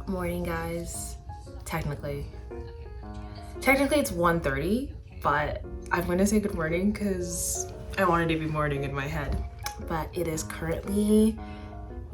Morning, guys. Technically it's 1:30, but I'm gonna say good morning because I wanted to be morning in my head. But it is currently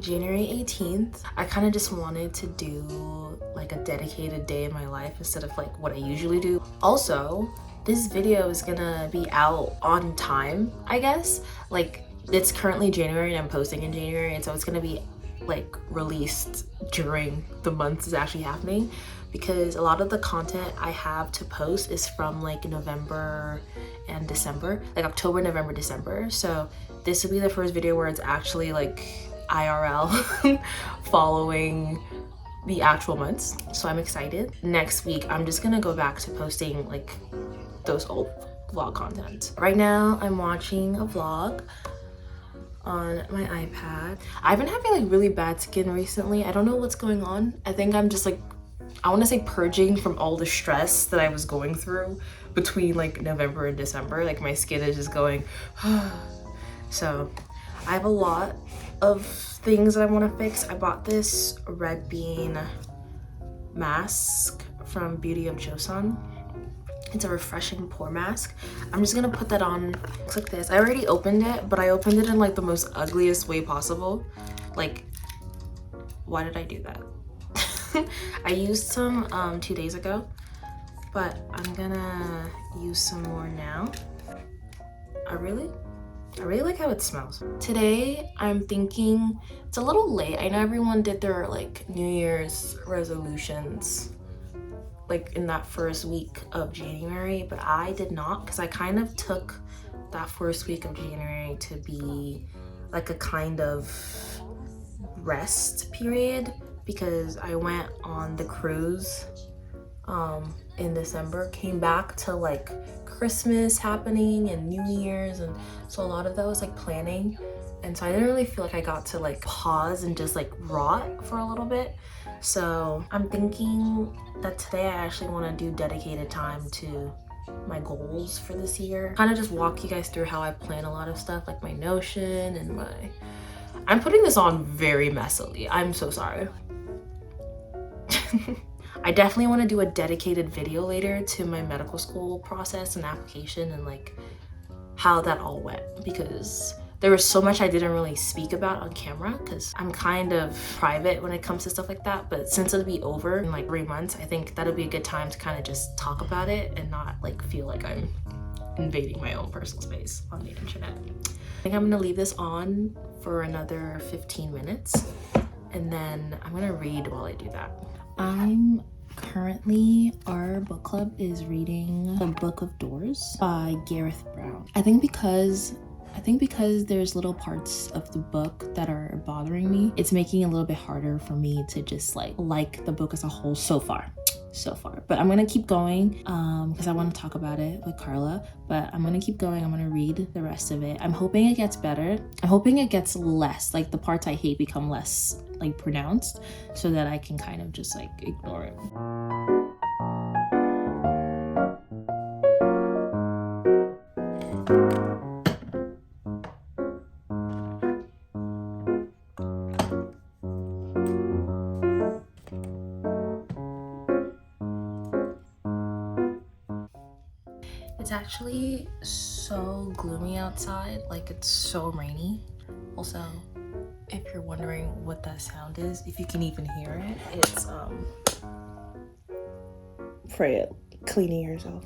January 18th. I kind of just wanted to do like a dedicated day in my life instead of like what I usually do. Also, this video is gonna be out on time, I guess. Like, it's currently January and I'm posting in January, and so it's gonna be like released during the month is actually happening, because a lot of the content I have to post is from like November and December, like October, November, December. So this will be the first video where it's actually like IRL following the actual months. So I'm excited. Next week I'm just gonna go back to posting like those old vlog content. Right now I'm watching a vlog on my iPad. I've been having like really bad skin recently. I don't know what's going on. I think I'm just like, I want to say purging from all the stress that I was going through between like November and December. Like my skin is just going so I have a lot of things that I want to fix. I bought this red bean mask from Beauty of Joseon. It's a refreshing pore mask. I'm just gonna put that on. Looks like this. I already opened it, but I opened it in like the most ugliest way possible. Like, why did I do that? I used some 2 days ago, but I'm gonna use some more now. I really like how it smells. Today, I'm thinking it's a little late. I know everyone did their like New Year's resolutions like in that first week of January, but I did not, because I kind of took that first week of January to be like a kind of rest period, because I went on the cruise in December, came back to like Christmas happening and New Year's, and so a lot of that was like planning, and so I didn't really feel like I got to like pause and just like rot for a little bit. So I'm thinking that today I actually want to do dedicated time to my goals for this year. Kind of just walk you guys through how I plan a lot of stuff, like my Notion and my... I'm putting this on very messily. I'm so sorry. I definitely want to do a dedicated video later to my medical school process and application and like how that all went, because there was so much I didn't really speak about on camera because I'm kind of private when it comes to stuff like that. But since it'll be over in like 3 months, I think that'll be a good time to kind of just talk about it and not like feel like I'm invading my own personal space on the internet. I think I'm gonna leave this on for another 15 minutes and then I'm gonna read while I do that. Our book club is reading The Book of Doors by Gareth Brown. I think because there's little parts of the book that are bothering me, it's making it a little bit harder for me to just like the book as a whole so far. But I'm gonna keep going because I want to talk about it with Carla, but I'm gonna keep going. I'm gonna read the rest of it. I'm hoping it gets better. I'm hoping it gets less, like the parts I hate become less like pronounced, so that I can kind of just like ignore it. It's actually so gloomy outside, like it's so rainy. Also, if you're wondering what that sound is, if you can even hear it, it's Freya cleaning herself.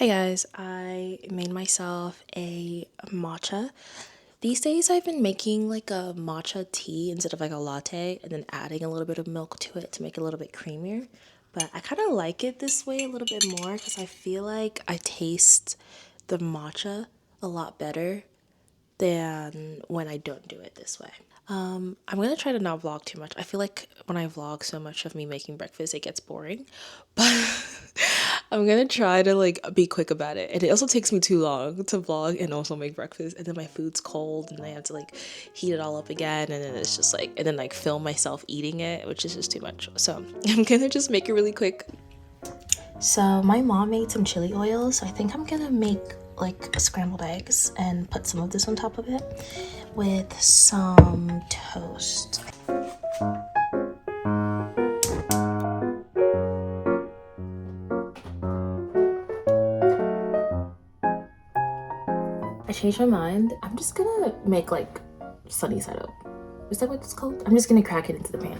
Hi guys, I made myself a matcha. These days I've been making like a matcha tea instead of like a latte and then adding a little bit of milk to it to make it a little bit creamier. But I kind of like it this way a little bit more because I feel like I taste the matcha a lot better than when I don't do it this way. I'm gonna try to not vlog too much. I feel like when I vlog so much of me making breakfast, it gets boring. But I'm gonna try to like be quick about it. And it also takes me too long to vlog and also make breakfast. And then my food's cold and I have to like heat it all up again. And then it's just like, and then like film myself eating it, which is just too much. So I'm gonna just make it really quick. So my mom made some chili oil. So I think I'm gonna make like scrambled eggs and put some of this on top of it with some toast. I changed my mind. I'm just gonna make like sunny side up. Is that what it's called? I'm just gonna crack it into the pan.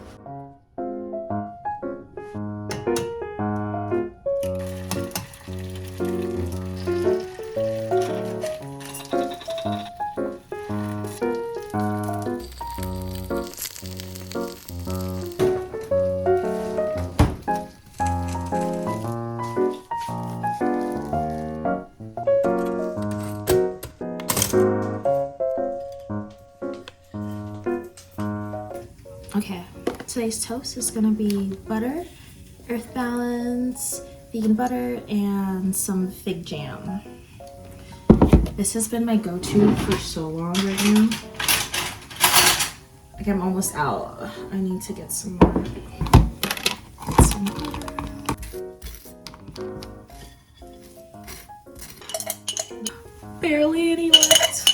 Okay, today's toast is gonna be butter, Earth Balance, vegan butter, and some fig jam. This has been my go-to for so long right now. Like I'm almost out. I need to get some more. Barely any left.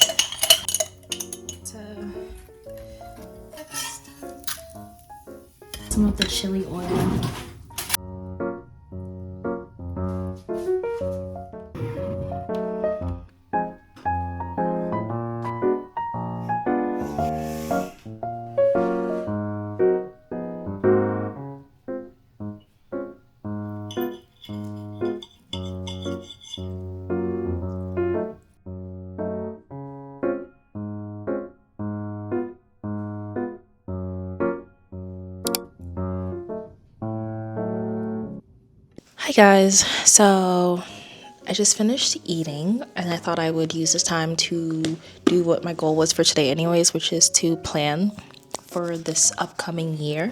Some of the chili oil. Hi guys, so I just finished eating and I thought I would use this time to do what my goal was for today anyways, which is to plan for this upcoming year.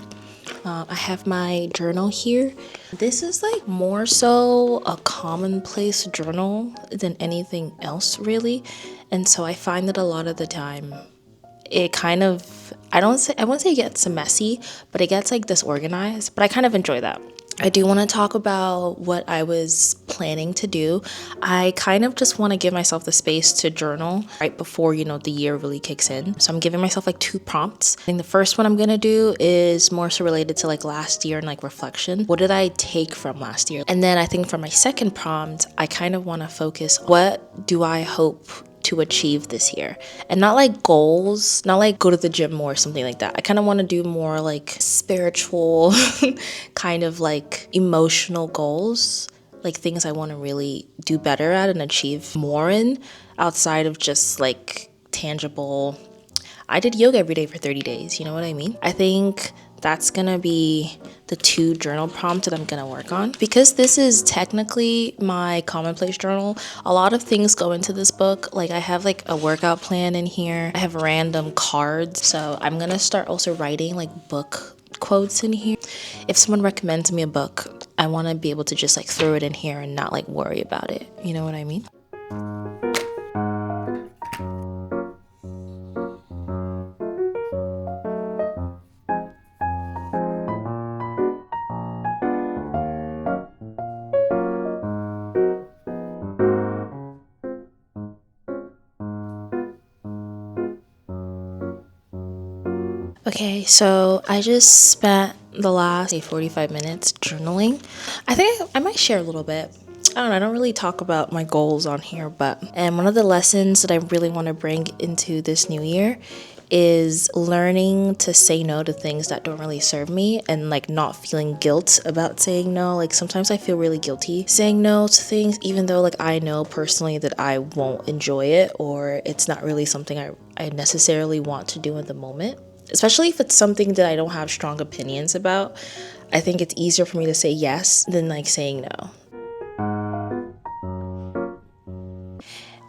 I have my journal here. This is like more so a commonplace journal than anything else really, and so I find that a lot of the time it kind of, I won't say it gets messy, but it gets like disorganized, but I kind of enjoy that. I do want to talk about what I was planning to do. I kind of just want to give myself the space to journal right before, the year really kicks in. So I'm giving myself like 2 prompts. I think the first one I'm going to do is more so related to like last year and like reflection. What did I take from last year? And then I think for my second prompt, I kind of want to focus, what do I hope to achieve this year? And not like goals, not like go to the gym more or something like that. I kind of want to do more like spiritual kind of like emotional goals, like things I want to really do better at and achieve more in, outside of just like tangible, I did yoga every day for 30 days, you know what I mean? I think that's gonna be the 2 journal prompts that I'm gonna work on. Because this is technically my commonplace journal, a lot of things go into this book. Like I have like a workout plan in here. I have random cards. So I'm gonna start also writing like book quotes in here. If someone recommends me a book, I wanna be able to just like throw it in here and not like worry about it. You know what I mean? Okay, so I just spent the last 45 minutes journaling. I think I might share a little bit. I don't know, I don't really talk about my goals on here, and one of the lessons that I really want to bring into this new year is learning to say no to things that don't really serve me and like not feeling guilt about saying no. Like sometimes I feel really guilty saying no to things, even though like I know personally that I won't enjoy it or it's not really something I necessarily want to do at the moment. Especially if it's something that I don't have strong opinions about. I think it's easier for me to say yes than like saying no.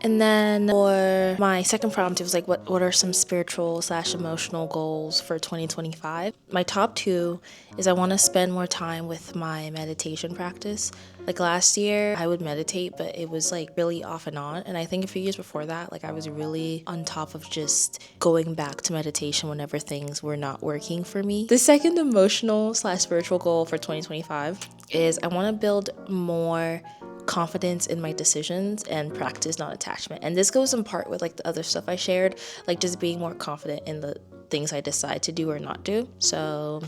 And then for my second prompt, it was like, what are some spiritual / emotional goals for 2025? My top 2 is I want to spend more time with my meditation practice. Like last year, I would meditate, but it was like really off and on. And I think a few years before that, like I was really on top of just going back to meditation whenever things were not working for me. The second emotional / spiritual goal for 2025 is I want to build more confidence in my decisions and practice non-attachment. And this goes in part with like the other stuff I shared, like just being more confident in the things I decide to do or not do. So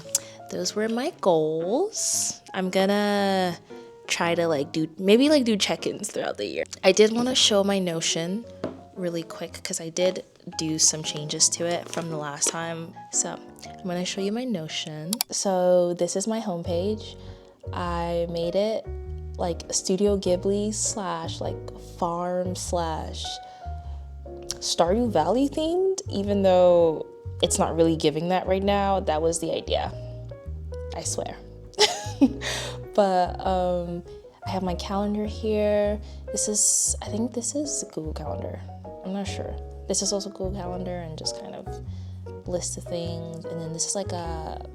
those were my goals. I'm gonna try to do check-ins throughout the year. I did want to show my Notion really quick because I did do some changes to it from the last time. So I'm gonna show you my Notion. So this is my homepage. I made it like Studio Ghibli / like farm / Stardew Valley themed, even though it's not really giving that right now. That was the idea, I swear. But I have my calendar here. I think this is Google Calendar. I'm not sure. This is also Google Calendar and just kind of list of things. And then this is like a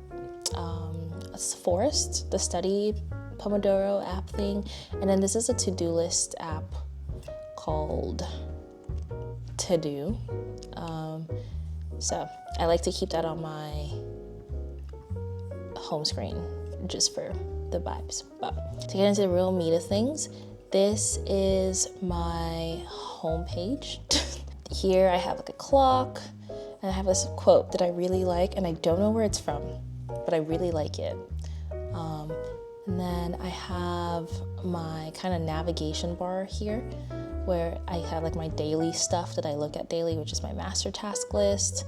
forest, the study Pomodoro app thing. And then this is a to-do list app called To Do. So I like to keep that on my home screen just for the vibes. But to get into the real meat of things, this is my homepage. Here I have like a clock and I have this quote that I really like, and I don't know where it's from, but I really like it. And then I have my kind of navigation bar here where I have like my daily stuff that I look at daily, which is my master task list.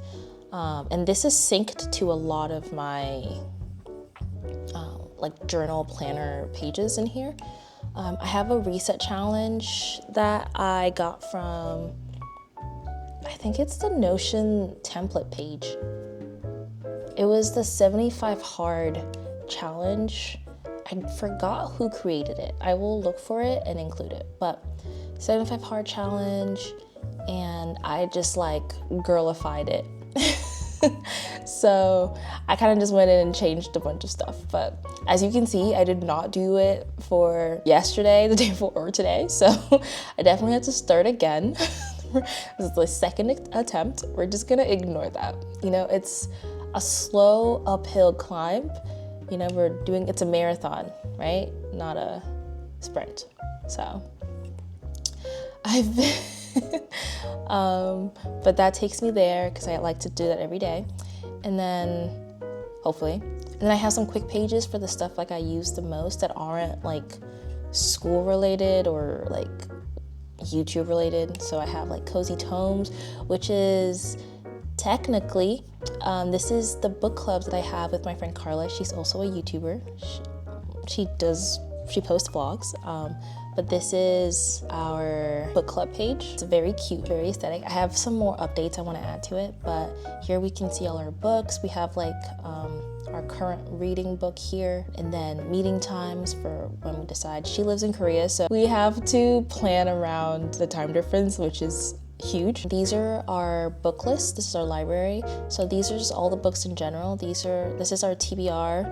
And this is synced to a lot of my like journal planner pages in here. I have a reset challenge that I got from, I think it's the Notion template page. It was the 75 hard challenge. I forgot who created it. I will look for it and include it. But 75 hard challenge, and I just like girlified it. So I kind of just went in and changed a bunch of stuff. But as you can see, I did not do it for yesterday, the day before, or today. So I definitely had to start again. This is the second attempt. We're just gonna ignore that. You know, it's a slow uphill climb. You know, it's a marathon, right? Not a sprint. So I've been, but that takes me there because I like to do that every day. And then hopefully, and then I have some quick pages for the stuff like I use the most that aren't like school related or like YouTube related. So I have like Cozy Tomes, which is technically, this is the book clubs that I have with my friend Carla. She's also a YouTuber. She posts vlogs, but this is our book club page. It's very cute, very aesthetic. I have some more updates I want to add to it, but here we can see all our books. We have like our current reading book here, and then meeting times for when we decide. She lives in Korea, so we have to plan around the time difference, which is huge. These are our book lists. This is our library. So these are just all the books in general. This is our TBR.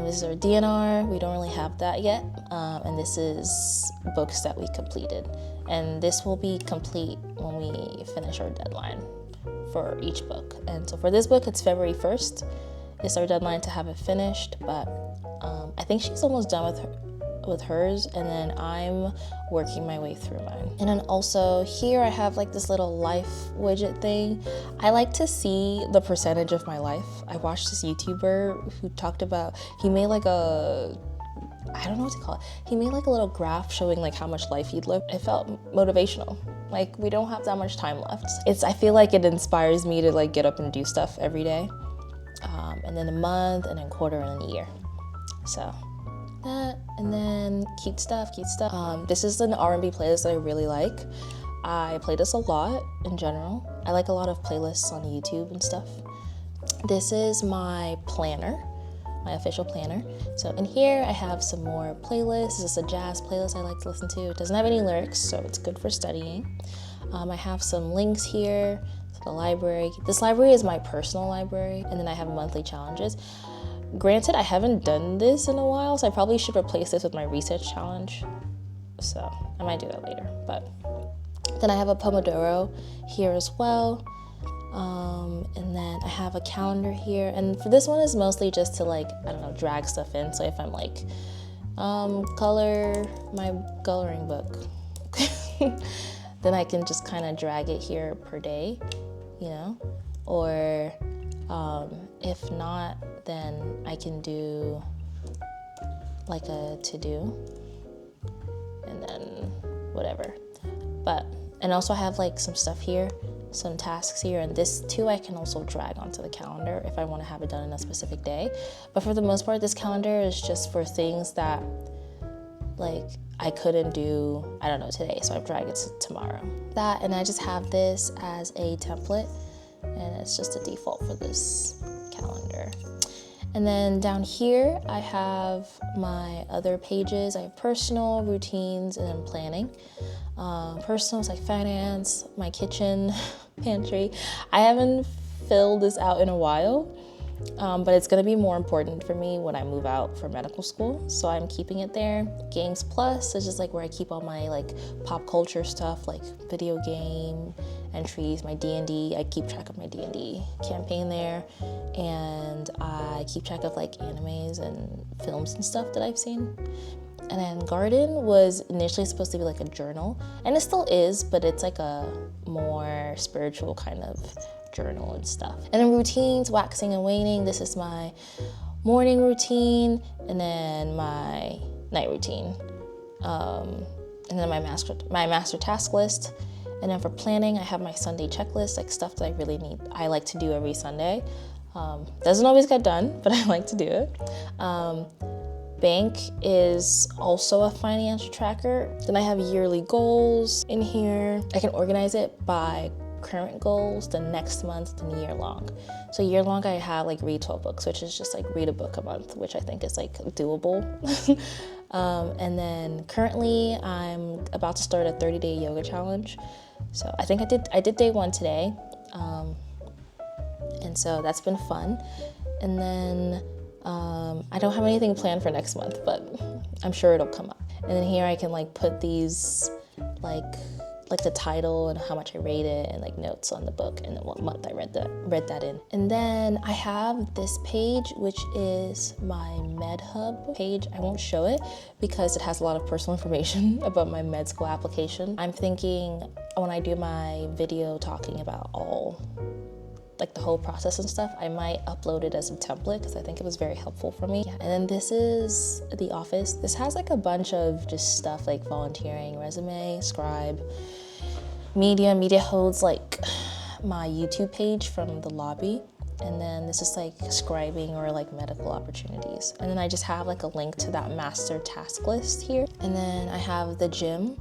This is our DNR. We don't really have that yet. And this is books that we completed. And this will be complete when we finish our deadline for each book. And so for this book, it's February 1st. It's our deadline to have it finished, but I think she's almost done with hers, and then I'm working my way through mine. And then also here I have like this little life widget thing. I like to see the percentage of my life. I watched this YouTuber who talked about, he made like a I don't know what to call it. He made like a little graph showing like how much life he'd lived. It felt motivational. Like we don't have that much time left. I feel like it inspires me to like get up and do stuff every day. And then a month, and then quarter, and then a year. So that, and then cute stuff. This is an R&B playlist that I really like. I play this a lot in general. I like a lot of playlists on YouTube and stuff. This is my planner, my official planner. So in here I have some more playlists. This is a jazz playlist I like to listen to. It doesn't have any lyrics, so it's good for studying. I have some links here to the library. This library is my personal library, and then I have monthly challenges. Granted, I haven't done this in a while, so I probably should replace this with my research challenge. So I might do that later, but then I have a Pomodoro here as well. And then I have a calendar here, and for this one is mostly just to like, I don't know, drag stuff in. So if I'm like, color my coloring book, then I can just kind of drag it here per day, you know? Or if not, then I can do like a to-do and then whatever. And also I have like some stuff here, some tasks here, and this too I can also drag onto the calendar if I want to have it done in a specific day. But for the most part, this calendar is just for things that like I couldn't do, I don't know, today, so I've dragged it to tomorrow. That, and I just have this as a template, and it's just a default for this calendar. And then down here, I have my other pages. I have personal, routines, and then planning. Personal is like finance, my kitchen, pantry. I haven't filled this out in a while, but it's gonna be more important for me when I move out for medical school. So I'm keeping it there. Games Plus is just like where I keep all my like pop culture stuff, like video game entries, my D&D. I keep track of my D&D campaign there, and I keep track of like animes and films and stuff that I've seen. And then Garden was initially supposed to be like a journal, and it still is, but it's like a more spiritual kind of journal and stuff. And then routines, waxing and waning. This is my morning routine, and then my night routine, and then my master task list. And then for planning, I have my Sunday checklist, like stuff that I like to do every Sunday. Doesn't always get done, but I like to do it. Bank is also a financial tracker. Then I have yearly goals in here. I can organize it by current goals, the next month, the year long. So year long, I have like read 12 books, which is just like read a book a month, which I think is like doable. And then currently I'm about to start a 30-day yoga challenge. So I think I did day 1 today. And so that's been fun. And then I don't have anything planned for next month, but I'm sure it'll come up. And then here I can like put these like the title and how much I rate it, and like notes on the book and then what month I read that in. And then I have this page, which is my MedHub page. I won't show it because it has a lot of personal information about my med school application. I'm thinking when I do my video talking about all like the whole process and stuff, I might upload it as a template because I think it was very helpful for me. Yeah, and then this is the office. This has like a bunch of just stuff like volunteering, resume, scribe, media. Media holds like my YouTube page from the lobby. And then this is like scribing or like medical opportunities. And then I just have like a link to that master task list here. And then I have the gym,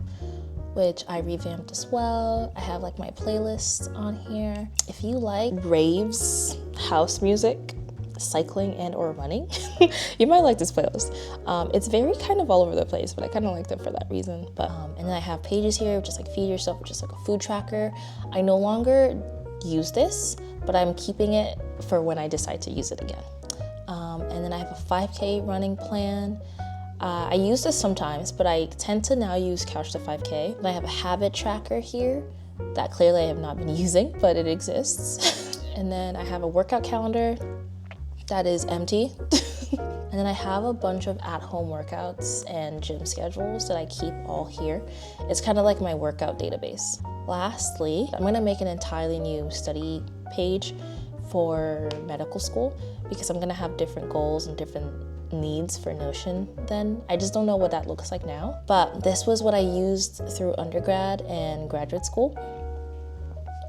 which I revamped as well. I have like my playlists on here. If you like raves, house music, cycling, and or running, you might like this playlist. It's very kind of all over the place, but I kind of liked it for that reason. But and then I have pages here, which is like feed yourself, which is like a food tracker. I no longer use this, but I'm keeping it for when I decide to use it again. And then I have a 5K running plan. I use this sometimes, but I tend to now use Couch to 5K. And I have a habit tracker here that clearly I have not been using, but it exists. And then I have a workout calendar that is empty. And then I have a bunch of at-home workouts and gym schedules that I keep all here. It's kind of like my workout database. Lastly, I'm gonna make an entirely new study page for medical school because I'm gonna have different goals and different needs for Notion then. I just don't know what that looks like now. But this was what I used through undergrad and graduate school.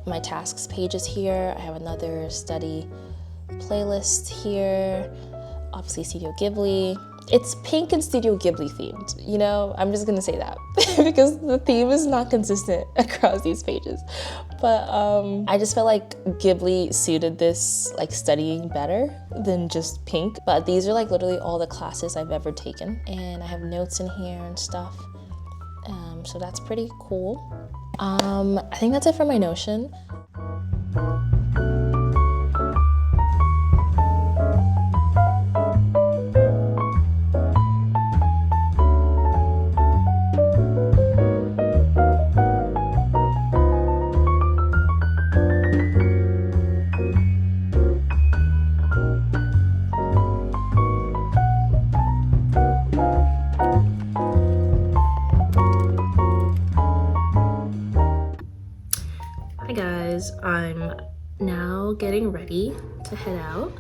My tasks page is here. I have another study playlist here. Obviously Studio Ghibli. It's pink and Studio Ghibli themed, you know? I'm just gonna say that because the theme is not consistent across these pages. But I just felt like Ghibli suited this like studying better than just pink. But these are like literally all the classes I've ever taken. And I have notes in here and stuff. So that's pretty cool. I think that's it for my Notion. Hi guys, I'm now getting ready to head out.